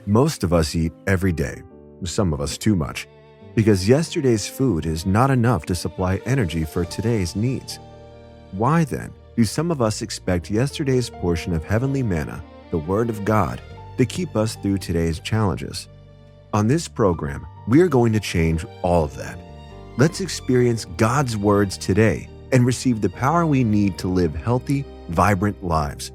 Most of us eat every day, some of us too much, because yesterday's food is not enough to supply energy for today's needs. Why then do some of us expect yesterday's portion of heavenly manna, the Word of God, to keep us through today's challenges? On this program, we are going to change all of that. Let's experience God's words today and receive the power we need to live healthy, vibrant lives.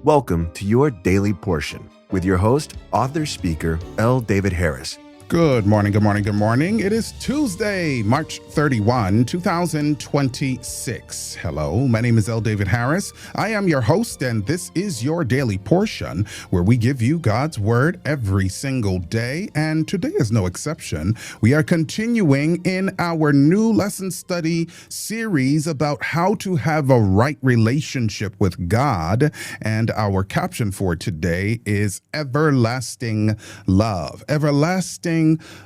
Welcome to your Daily Portion with your host, author, speaker, L. David Harris. Good morning, good morning, good morning. It is Tuesday, March 31, 2026. Hello, my name is L. David Harris. I am your host, and this is your Daily Portion, where we give you God's Word every single day, and today is no exception. We are continuing in our new lesson study series about how to have a right relationship with God, and our caption for today is Everlasting Love. Everlasting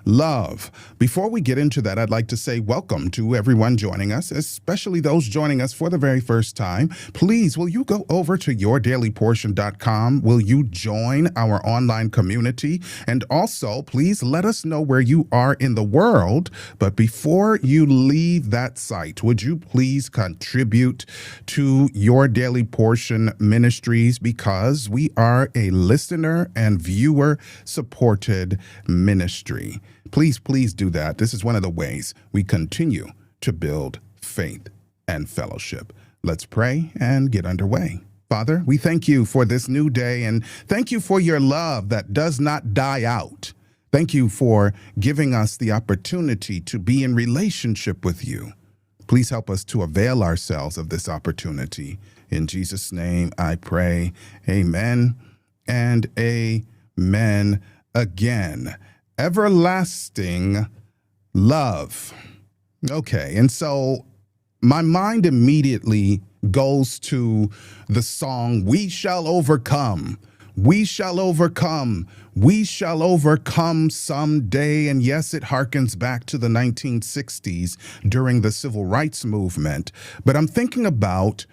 love. Before we get into that, I'd like to say welcome to everyone joining us, especially those joining us for the very first time. Please, will you go over to yourdailyportion.com? Will you join our online community? And also, please let us know where you are in the world. But before you leave that site, would you please contribute to Your Daily Portion Ministries, because we are a listener and viewer supported ministry. Please do that. This is one of the ways we continue to build faith and fellowship. Let's pray and get underway. Father, we thank you for this new day, and thank you for your love that does not die out. Thank you for giving us the opportunity to be in relationship with you. Please help us to avail ourselves of this opportunity. In Jesus' name I pray. Amen and amen again. Everlasting love. Okay, and so my mind immediately goes to the song, "We Shall Overcome. We shall overcome. We shall overcome someday." And yes, it harkens back to the 1960s during the civil rights movement. But I'm thinking about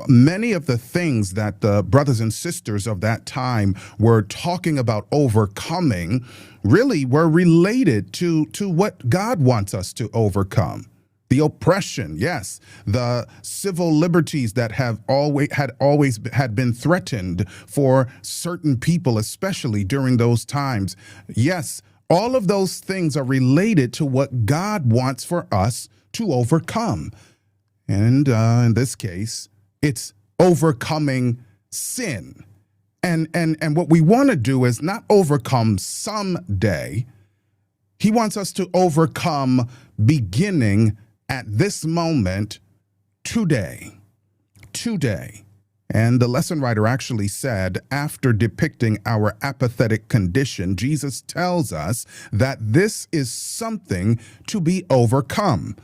many of the things that the brothers and sisters of that time were talking about overcoming really were related to what God wants us to overcome. The oppression, yes, the civil liberties that have always been threatened for certain people, especially during those times. Yes, all of those things are related to what God wants for us to overcome. And in this case, it's overcoming sin. And what we want to do is not overcome someday. He wants us to overcome beginning at this moment, today. And the lesson writer actually said, after depicting our apathetic condition, Jesus tells us that this is something to be overcome.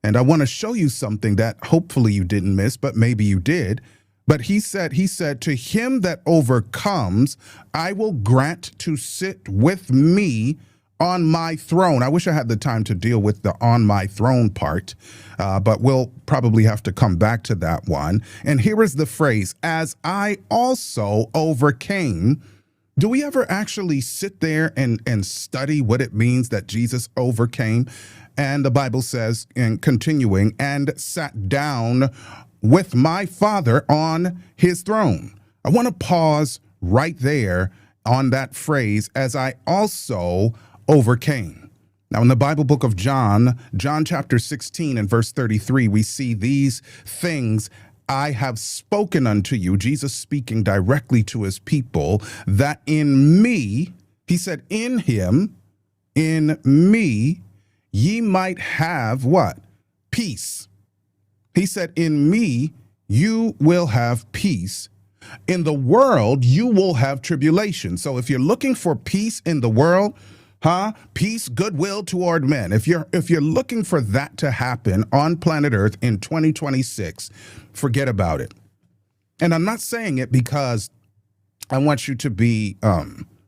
And I want to show you something that hopefully you didn't miss, but maybe you did. But he said, to him that overcomes, I will grant to sit with me on my throne. I wish I had the time to deal with the on my throne part, but we'll probably have to come back to that one. And here is the phrase, as I also overcame. Do we ever actually sit there and study what it means that Jesus overcame? And the Bible says, and continuing, and sat down with my Father on his throne. I want to pause right there on that phrase, as I also overcame. Now, in the Bible book of John chapter 16 and verse 33, we see these things I have spoken unto you, Jesus speaking directly to his people, that in me, he said, in him, in me, ye might have what? Peace. He said, in me, you will have peace. In the world, you will have tribulation. So if you're looking for peace in the world, peace, goodwill toward men. If you're looking for that to happen on planet Earth in 2026, forget about it. And I'm not saying it because I want you to be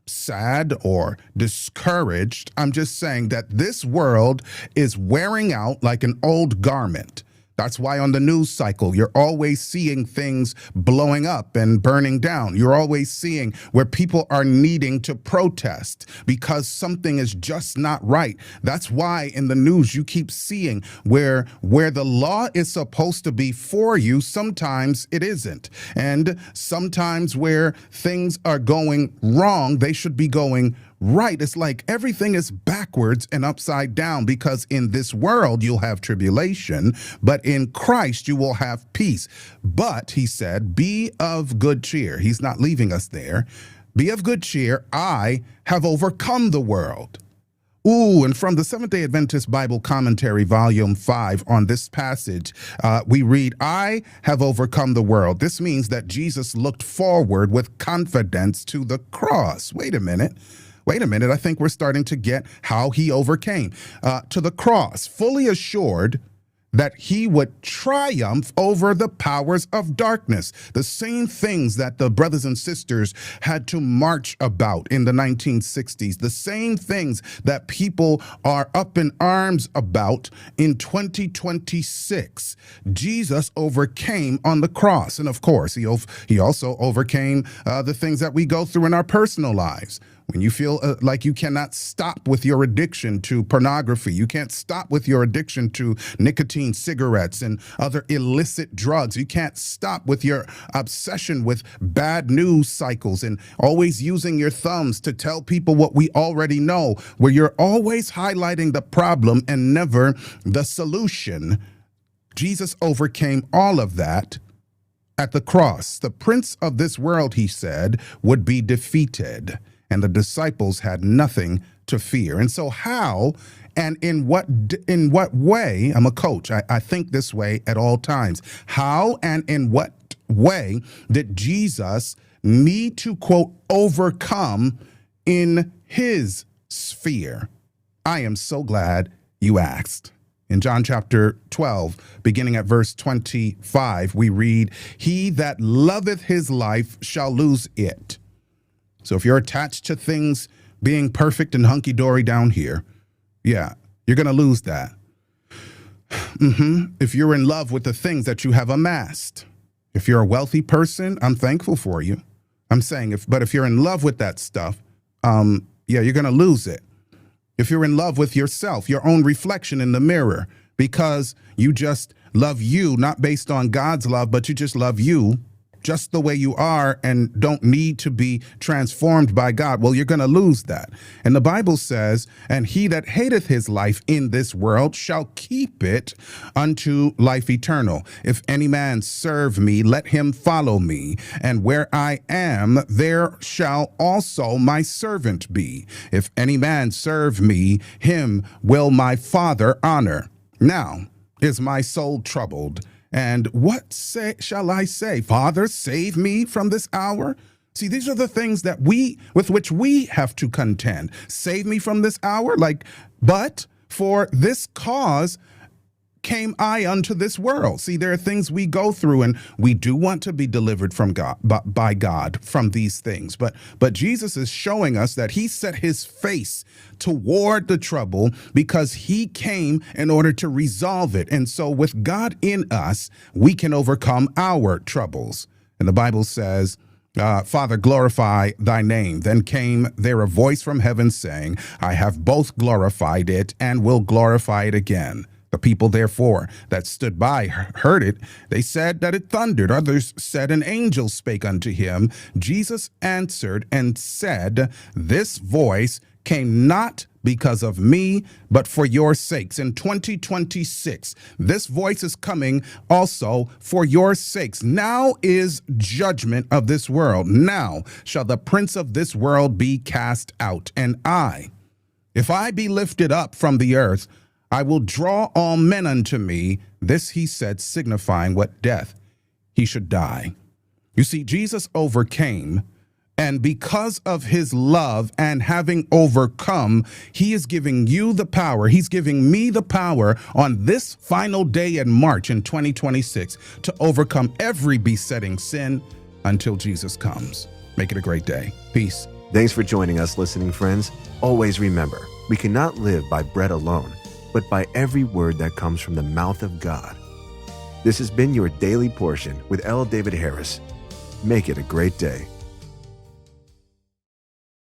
sad or discouraged. I'm just saying that this world is wearing out like an old garment. That's why on the news cycle, you're always seeing things blowing up and burning down. You're always seeing where people are needing to protest because something is just not right. That's why in the news you keep seeing where the law is supposed to be for you, sometimes it isn't. And sometimes where things are going wrong, they should be going right. It's like everything is backwards and upside down, because in this world you'll have tribulation, but in Christ you will have peace. But he said, be of good cheer. He's not leaving us there. Be of good cheer. I have overcome the world. Ooh, and from the Seventh-day Adventist Bible Commentary, Volume 5, on this passage, we read, I have overcome the world. This means that Jesus looked forward with confidence to the cross. Wait a minute. I think we're starting to get how he overcame. To the cross, fully assured that he would triumph over the powers of darkness. The same things that the brothers and sisters had to march about in the 1960s. The same things that people are up in arms about in 2026. Jesus overcame on the cross. And of course, he also overcame the things that we go through in our personal lives. When you feel like you cannot stop with your addiction to pornography, you can't stop with your addiction to nicotine, cigarettes, and other illicit drugs. You can't stop with your obsession with bad news cycles and always using your thumbs to tell people what we already know, where you're always highlighting the problem and never the solution. Jesus overcame all of that at the cross. The prince of this world, he said, would be defeated, and the disciples had nothing to fear. And so how and in what way, I'm a coach, I think this way at all times, how and in what way did Jesus need to, quote, overcome in his sphere? I am so glad you asked. In John chapter 12, beginning at verse 25, we read, he that loveth his life shall lose it. So if you're attached to things being perfect and hunky-dory down here, yeah, you're going to lose that. If you're in love with the things that you have amassed, if you're a wealthy person, I'm thankful for you. I'm saying, but if you're in love with that stuff, yeah, you're going to lose it. If you're in love with yourself, your own reflection in the mirror, because you just love you, not based on God's love, but you just love you just the way you are and don't need to be transformed by God, well, you're going to lose that. And the Bible says, and he that hateth his life in this world shall keep it unto life eternal. If any man serve me, let him follow me. And where I am, there shall also my servant be. If any man serve me, him will my Father honor. Now is my soul troubled. And what shall I say? Father, save me from this hour? See, these are the things that with which we have to contend. Save me from this hour? But for this cause came I unto this world. See, there are things we go through, and we do want to be delivered from God, by God from these things. But Jesus is showing us that he set his face toward the trouble because he came in order to resolve it. And so with God in us, we can overcome our troubles. And the Bible says, Father, glorify thy name. Then came there a voice from heaven saying, I have both glorified it and will glorify it again. The people, therefore, that stood by heard it. They said that it thundered. Others said an angel spake unto him. Jesus answered and said, this voice came not because of me, but for your sakes. In 2026, this voice is coming also for your sakes. Now is judgment of this world. Now shall the prince of this world be cast out. And if I be lifted up from the earth, I will draw all men unto me. This he said, signifying what death he should die. You see, Jesus overcame, and because of his love and having overcome, he is giving you the power. He's giving me the power on this final day in March in 2026 to overcome every besetting sin until Jesus comes. Make it a great day. Peace. Thanks for joining us, listening friends. Always remember, we cannot live by bread alone, but by every word that comes from the mouth of God. This has been your Daily Portion with L. David Harris. Make it a great day.